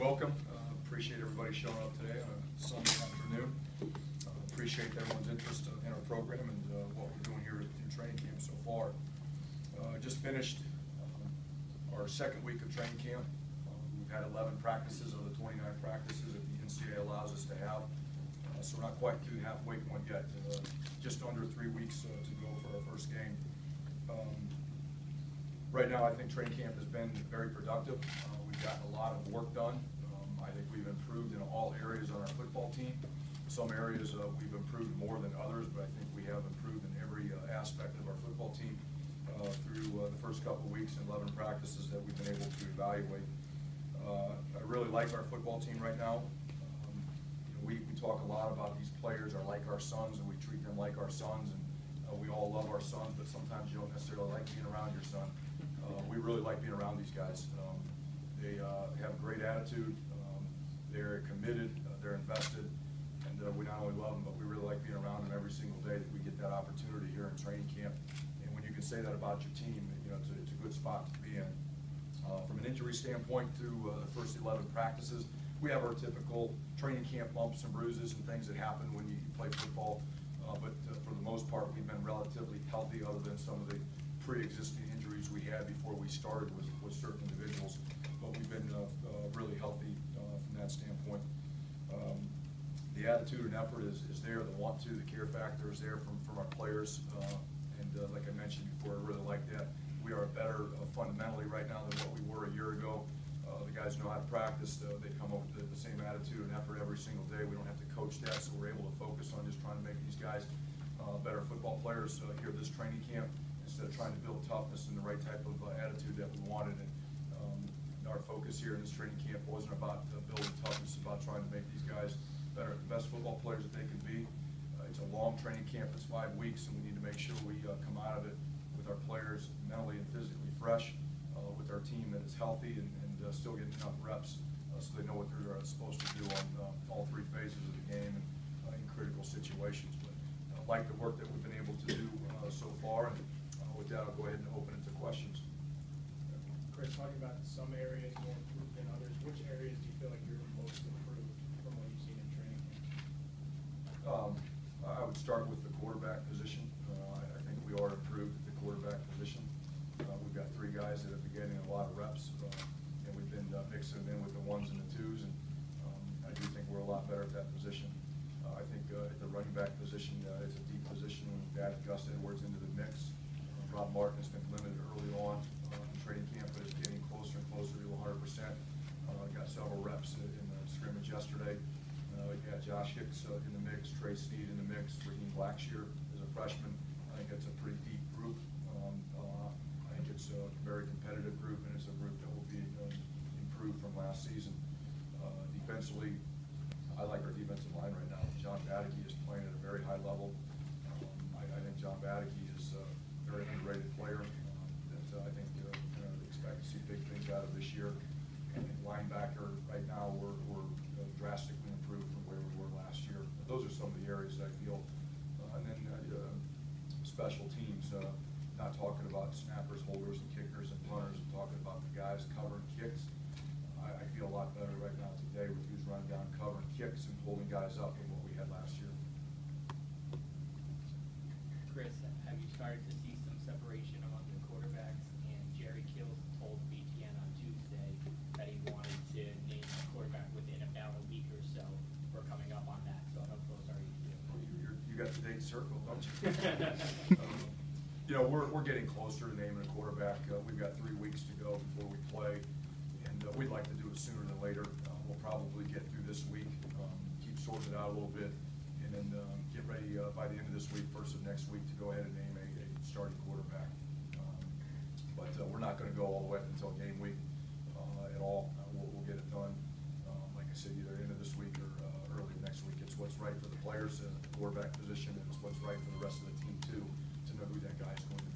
welcome. Appreciate everybody showing up today on a Sunday afternoon. Appreciate everyone's interest in our program and what we're doing here in training camp so far. Just finished our second week of training camp. We've had 11 practices of the 29 practices that the NCAA allows us to have. So we're not quite through the halfway point yet. Just under 3 weeks to go for our first game. Right now, I think training camp has been very productive. We've gotten a lot of work done. I think we've improved in all areas on our football team. Some areas we've improved more than others, but I think we have improved in every aspect of our football team through the first couple of weeks and 11 practices that we've been able to evaluate. I really like our football team right now. We talk a lot about these players are like our sons, and we treat them like our sons, and we all love our sons, but sometimes you don't necessarily like being around your son. We really like being around these guys. They have a great attitude, they're committed, they're invested, and we not only love them, but we really like being around them every single day that we get that opportunity here in training camp. And when you can say that about your team, it's a good spot to be in. From an injury standpoint, through the first 11 practices, we have our typical training camp bumps and bruises and things that happen when you play football. But for the most part, we've been relatively healthy, other than some of the pre-existing injuries we had before we started with certain individuals. But we've been really healthy from that standpoint. The attitude and effort is there, the want to, the care factor is there from our players. And like I mentioned before, I really like that. We are better fundamentally right now than what we were a year ago. The guys know how to practice. They come up with the same attitude and effort every single day. We don't have to coach that, so we're able to focus on just trying to make these guys better football players here at this training camp, instead of trying to build toughness and the right type of attitude that we wanted. And our focus here in this training camp wasn't about building toughness, about trying to make these guys better, the best football players that they can be. It's a long training camp. It's 5 weeks, and we need to make sure we come out of it with our players mentally and physically fresh, with our team that is healthy and still getting enough reps so they know what they're supposed to do on all 3 phases of the game and in critical situations. But I like the work that we've been able to do so far, and with that, I'll go ahead and open it to questions. Chris, talking about some areas more improved than others, which areas do you feel like you're most improved from what you've seen in training camp? I would start with the quarterback position. I think we are improved at the quarterback position. We've got 3 guys that have been getting a lot of reps, and we've been mixing them in with the 1s and the 2s, and I do think we're a lot better at that position. I think at the running back position, it's a deep position. We've added Gus Edwards into the mix. Rob Martin has been limited early on in training camp, but is getting closer and closer to 100%. Got several reps in the scrimmage yesterday. We got Josh Hicks in the mix, Trey Sneed in the mix, Raheem Blackshear is a freshman. I think it's a pretty deep group. I think it's a very competitive group, and it's a group that will be improved from last season. Defensively, I like our defensive line right now. John Badeke is playing at a very high level. I think John Badeke is a very underrated player that I think expect to see big things out of this year. I think linebacker right now we're drastically improved from where we were last year. Those are some of the areas that I feel. And then special teams, not talking about snappers, holders, and kickers and punters, and talking about the guys covering kicks. I feel a lot better right now today with who's running down covering kicks and holding guys up than what we had last year. Chris, have you started to see some separation among the quarterbacks? And Jerry Kills told BTN on Tuesday that he wanted to name a quarterback within about a week or so. We're coming up on that, so how close are you to it? Well, you got the date circled, don't you? We're getting closer to naming a quarterback. We've got 3 weeks to go before we play, and we'd like to do it sooner than later. We'll probably get through this week, keep sorting it out a little bit, and then get ready by the end of this week, first of next week, to go ahead and name a starting quarterback. But we're not going to go all the way up until game week at all. We'll get it done, like I said, either end of this week or early next week. It's what's right for the players at the quarterback position, and it's what's right for the rest of the team too, to know who that guy is going to be.